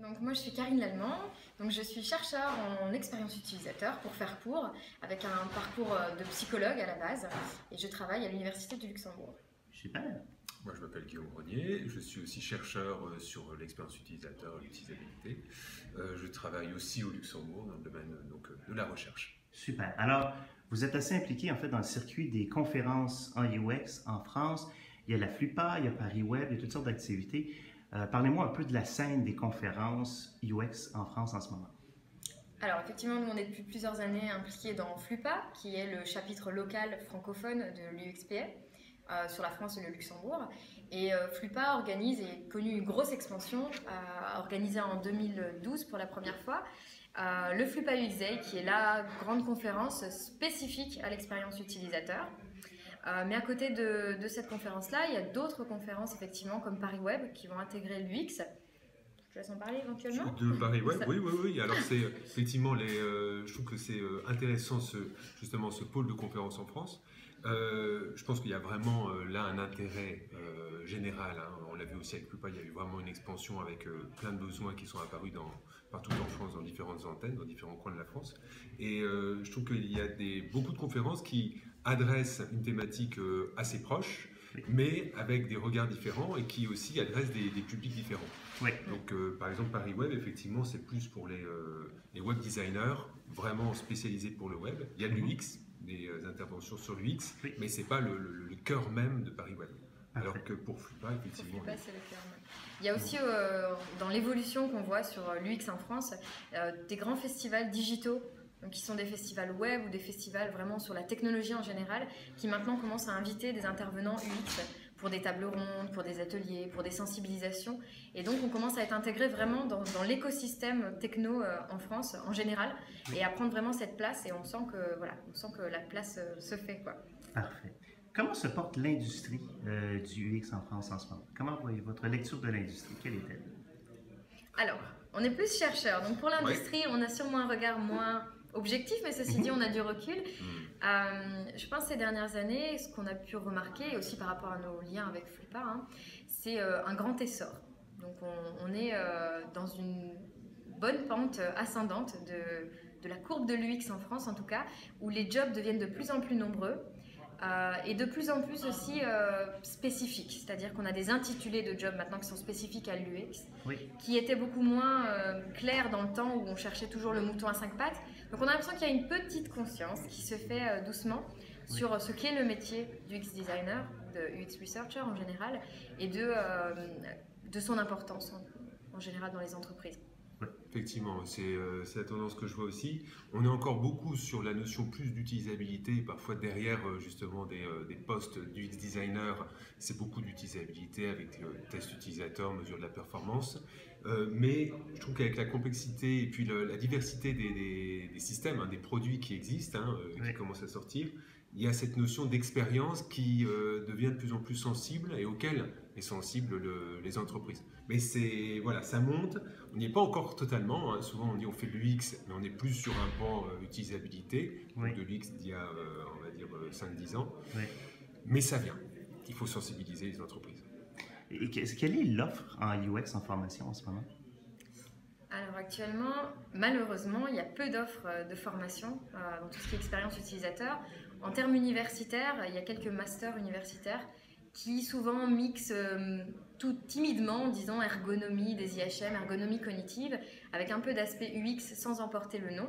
Donc moi je suis Karine Lallemand, donc je suis chercheur en expérience utilisateur pour faire court, avec un parcours de psychologue à la base, et je travaille à l'Université du Luxembourg. Super. Moi, je m'appelle Guillaume Grenier, je suis aussi chercheur sur l'expérience utilisateur et l'utilisabilité. Je travaille aussi au Luxembourg dans le domaine de la recherche. Super. Alors, vous êtes assez impliqué en fait dans le circuit des conférences en UX en France. Il y a la FLUPA, il y a Paris Web, il y a toutes sortes d'activités. Parlez-moi un peu de la scène des conférences UX en France en ce moment. Alors effectivement, nous on est depuis plusieurs années impliqués dans FLUPA, qui est le chapitre local francophone de l'UXPA. Sur la France et le Luxembourg. Et FLUPA organise et connu une grosse expansion, organisée en 2012 pour la première fois, le FLUPA UX Day, qui est la grande conférence spécifique à l'expérience utilisateur. Mais à côté de cette conférence-là, il y a d'autres conférences effectivement comme Paris Web qui vont intégrer l'UX. Je laisse en parler éventuellement. De Paris Web, oui. Alors c'est effectivement, je trouve que c'est intéressant justement ce pôle de conférences en France. Je pense qu'il y a vraiment là un intérêt général. On l'a vu aussi avec Plupa, il y a eu vraiment une expansion avec plein de besoins qui sont apparus partout en France, dans différentes antennes, dans différents coins de la France. Et je trouve qu'il y a beaucoup de conférences qui adressent une thématique assez proche, mais avec des regards différents et qui aussi adressent des publics différents. Oui. Donc, par exemple, Paris Web, effectivement, c'est plus pour les web designers, vraiment spécialisés pour le web. Il y a de l'UX, des interventions sur l'UX, mais ce n'est pas le cœur même de Paris Web. Parfait. Alors que pour FLUPA, effectivement... Pour FLUPA, c'est le cœur même. Il y a aussi, dans l'évolution qu'on voit sur l'UX en France, des grands festivals digitaux, donc qui sont des festivals web ou des festivals vraiment sur la technologie en général, qui maintenant commencent à inviter des intervenants UX pour des tables rondes, pour des ateliers, pour des sensibilisations. Et donc on commence à être intégré vraiment dans l'écosystème techno en France en général, et à prendre vraiment cette place, et on sent que la place se fait, quoi. Parfait. Comment se porte l'industrie du UX en France en ce moment? Comment voyez votre lecture de l'industrie? Quelle est-elle? Alors, on est plus chercheurs, donc pour l'industrie, on a sûrement un regard moins objectif, mais ceci dit, on a du recul. Je pense ces dernières années, ce qu'on a pu remarquer, aussi par rapport à nos liens avec FLUPA, c'est un grand essor. Donc on est dans une bonne pente ascendante de la courbe de l'UX en France en tout cas, où les jobs deviennent de plus en plus nombreux. Et de plus en plus aussi spécifiques, c'est-à-dire qu'on a des intitulés de jobs maintenant qui sont spécifiques à l'UX, qui étaient beaucoup moins clairs dans le temps où on cherchait toujours le mouton à 5 pattes. Donc on a l'impression qu'il y a une petite conscience qui se fait doucement sur ce qu'est le métier d'UX designer, de UX researcher en général, et de son importance en général dans les entreprises. Effectivement, c'est la tendance que je vois aussi. On est encore beaucoup sur la notion plus d'utilisabilité, parfois derrière justement des postes d'UX designer, c'est beaucoup d'utilisabilité avec tests utilisateurs, mesure de la performance. Mais je trouve qu'avec la complexité et puis la diversité des systèmes, des produits qui existent, qui commencent à sortir, il y a cette notion d'expérience qui devient de plus en plus sensible et auquel est sensible les entreprises. Mais ça monte, on n'y est pas encore totalement, souvent on dit on fait de l'UX, mais on est plus sur un pan utilisabilité, donc de l'UX d'il y a on va dire 5-10 ans, mais ça vient, il faut sensibiliser les entreprises. Et quelle est l'offre en UX en formation en ce moment? Alors actuellement, malheureusement, il y a peu d'offres de formation dans tout ce qui est expérience utilisateur. En termes universitaires, il y a quelques masters universitaires qui souvent mixent tout timidement, disons, ergonomie des IHM, ergonomie cognitive, avec un peu d'aspect UX sans emporter le nom.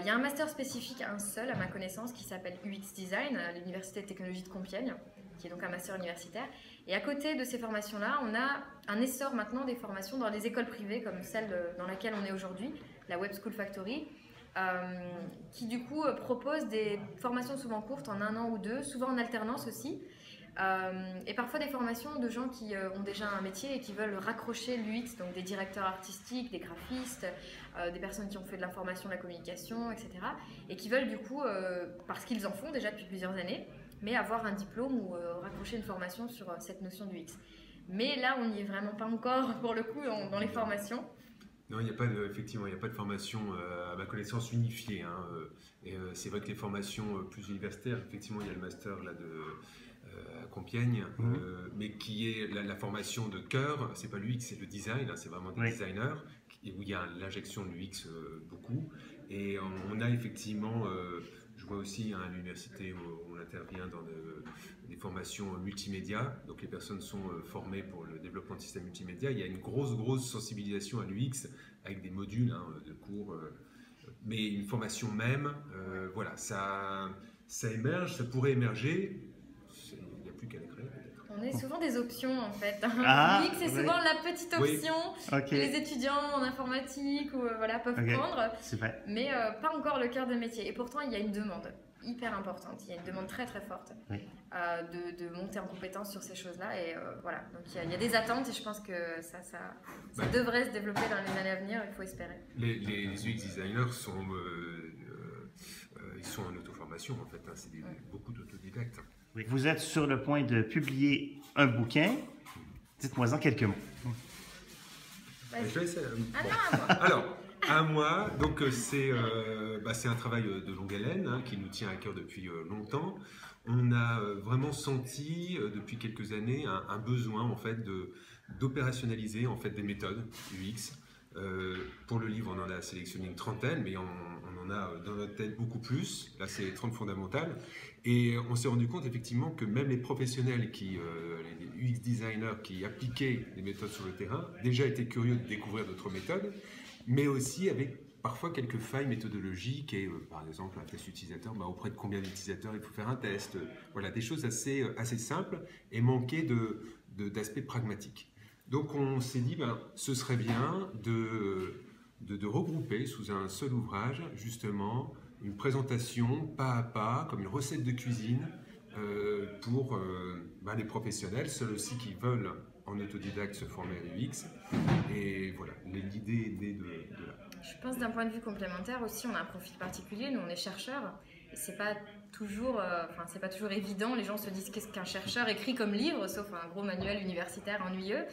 Il y a un master spécifique, un seul à ma connaissance, qui s'appelle UX Design à l'Université de technologie de Compiègne, qui est donc un master universitaire. Et à côté de ces formations-là, on a un essor maintenant des formations dans les écoles privées, comme celle dans laquelle on est aujourd'hui, la Web School Factory, qui du coup propose des formations souvent courtes, en 1 an ou 2, souvent en alternance aussi, et parfois des formations de gens qui ont déjà un métier et qui veulent raccrocher l'UX, donc des directeurs artistiques, des graphistes, des personnes qui ont fait de l'information, de la communication, etc. Et qui veulent du coup, parce qu'ils en font déjà depuis plusieurs années, mais avoir un diplôme ou raccrocher une formation sur cette notion d'UX. Mais là, on n'y est vraiment pas encore, pour le coup, dans les formations. Non, effectivement, il n'y a pas de formation, à ma connaissance, unifiée. Et c'est vrai que les formations plus universitaires, effectivement, il y a le master là, à Compiègne, mais qui est la formation de cœur, c'est pas l'UX, c'est le design, hein, c'est vraiment des designers, où il y a l'injection de l'UX beaucoup. Et on a effectivement, je vois aussi à l'université où on intervient dans des formations multimédia, donc les personnes sont formées pour le développement de systèmes multimédia. Il y a une grosse sensibilisation à l'UX avec des modules de cours, mais une formation même, voilà, ça émerge, ça pourrait émerger, il n'y a plus qu'à les créer peut-être. On est souvent des options en fait. L'UX, c'est souvent la petite option que les étudiants en informatique ou, peuvent prendre, mais pas encore le cœur de métier. Et pourtant, il y a une demande hyper importante, il y a une demande très forte de monter en compétence sur ces choses-là. Et voilà, donc il y a des attentes et je pense que ça devrait se développer dans les années à venir, il faut espérer. Les UX designers ils sont en auto-formation en fait, hein, c'est beaucoup d'autodidactes. Vous êtes sur le point de publier un bouquin. Dites-moi en quelques mots. Je vais essayer. Alors, à moi, donc c'est un travail de longue haleine qui nous tient à cœur depuis longtemps. On a vraiment senti depuis quelques années un besoin en fait d'opérationnaliser en fait des méthodes UX. Pour le livre, on en a sélectionné une trentaine, mais on en a dans notre tête beaucoup plus. Là, c'est les 30 fondamentales. Et on s'est rendu compte effectivement que même les professionnels, les UX designers qui appliquaient des méthodes sur le terrain, déjà étaient curieux de découvrir d'autres méthodes, mais aussi avec parfois quelques failles méthodologiques. Et par exemple, un test utilisateur, auprès de combien d'utilisateurs il faut faire un test. Voilà, des choses assez simples et manquées d'aspects pragmatiques. Donc on s'est dit, ce serait bien de regrouper sous un seul ouvrage, justement, une présentation pas à pas, comme une recette de cuisine pour les professionnels, ceux aussi qui veulent en autodidacte se former à l'UX. Et voilà, l'idée est née de là. Je pense d'un point de vue complémentaire aussi, on a un profil particulier, nous on est chercheurs, et c'est pas toujours évident, les gens se disent qu'est-ce qu'un chercheur écrit comme livre, sauf un gros manuel universitaire ennuyeux.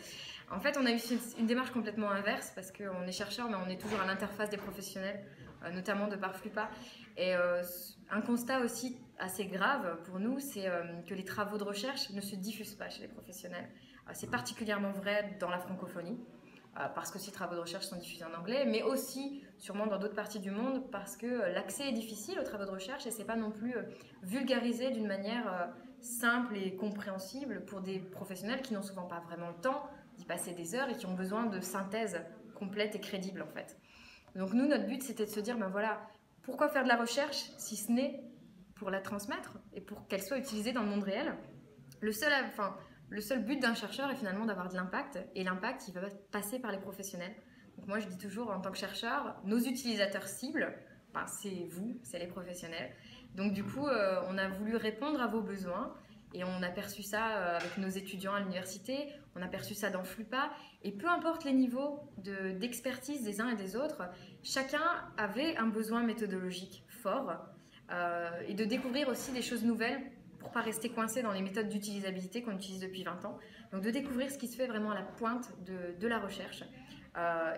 En fait, on a eu une démarche complètement inverse, parce qu'on est chercheur, mais on est toujours à l'interface des professionnels, notamment de par Flupa. Et un constat aussi assez grave pour nous, c'est que les travaux de recherche ne se diffusent pas chez les professionnels. C'est particulièrement vrai dans la francophonie, parce que ces travaux de recherche sont diffusés en anglais, mais aussi sûrement dans d'autres parties du monde, parce que l'accès est difficile aux travaux de recherche et c'est pas non plus vulgarisé d'une manière simple et compréhensible pour des professionnels qui n'ont souvent pas vraiment le temps d'y passer des heures et qui ont besoin de synthèse complète et crédible en fait. Donc nous, notre but, c'était de se dire, pourquoi faire de la recherche si ce n'est pour la transmettre et pour qu'elle soit utilisée dans le monde réel. Le seul but d'un chercheur est finalement d'avoir de l'impact, et l'impact, il va passer par les professionnels. Donc moi, je dis toujours, en tant que chercheur, nos utilisateurs cibles, c'est vous, c'est les professionnels. Donc du coup, on a voulu répondre à vos besoins, et on a perçu ça avec nos étudiants à l'université, on a perçu ça dans Flupa, et peu importe les niveaux d'expertise des uns et des autres, chacun avait un besoin méthodologique fort, et de découvrir aussi des choses nouvelles pour ne pas rester coincé dans les méthodes d'utilisabilité qu'on utilise depuis 20 ans. Donc de découvrir ce qui se fait vraiment à la pointe de la recherche.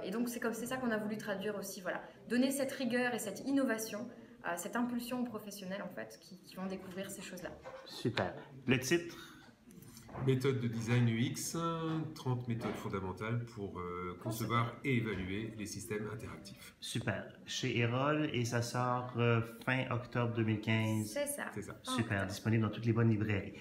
Et donc c'est ça qu'on a voulu traduire aussi, donner cette rigueur et cette innovation, cette impulsion aux professionnels en fait, qui vont découvrir ces choses-là. Super. Le titre? Méthode de design UX, 30 méthodes fondamentales pour concevoir et évaluer les systèmes interactifs. Super. Chez Erol, et ça sort fin octobre 2015. C'est ça. Super. Disponible dans toutes les bonnes librairies.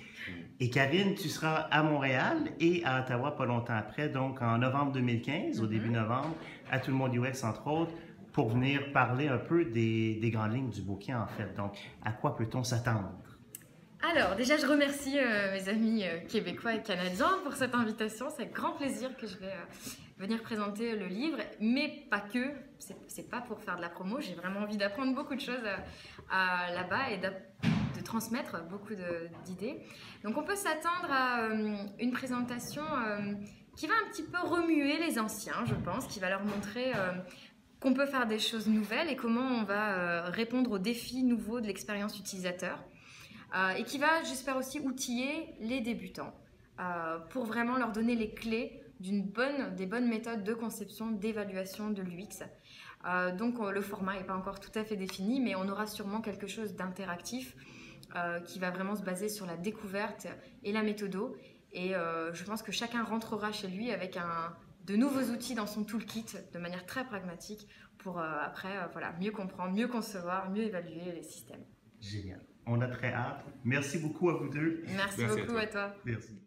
Et Karine, tu seras à Montréal et à Ottawa pas longtemps après, donc en novembre 2015, au début novembre, à Tout le monde UX entre autres, pour venir parler un peu des grandes lignes du bouquin en fait. Donc, à quoi peut-on s'attendre? Alors, déjà, je remercie mes amis québécois et canadiens pour cette invitation. C'est avec grand plaisir que je vais venir présenter le livre, mais pas que. C'est pas pour faire de la promo. J'ai vraiment envie d'apprendre beaucoup de choses là-bas et de transmettre beaucoup d'idées. Donc, on peut s'attendre à une présentation qui va un petit peu remuer les anciens, je pense, qui va leur montrer qu'on peut faire des choses nouvelles et comment on va répondre aux défis nouveaux de l'expérience utilisateur. Et qui va, j'espère aussi, outiller les débutants pour vraiment leur donner les clés des bonnes méthodes de conception, d'évaluation de l'UX. Donc le format n'est pas encore tout à fait défini, mais on aura sûrement quelque chose d'interactif qui va vraiment se baser sur la découverte et la méthodo. Et je pense que chacun rentrera chez lui avec de nouveaux outils dans son toolkit de manière très pragmatique pour après voilà, mieux comprendre, mieux concevoir, mieux évaluer les systèmes. Génial. On a très hâte. Merci beaucoup à vous deux. Merci beaucoup à toi. Merci.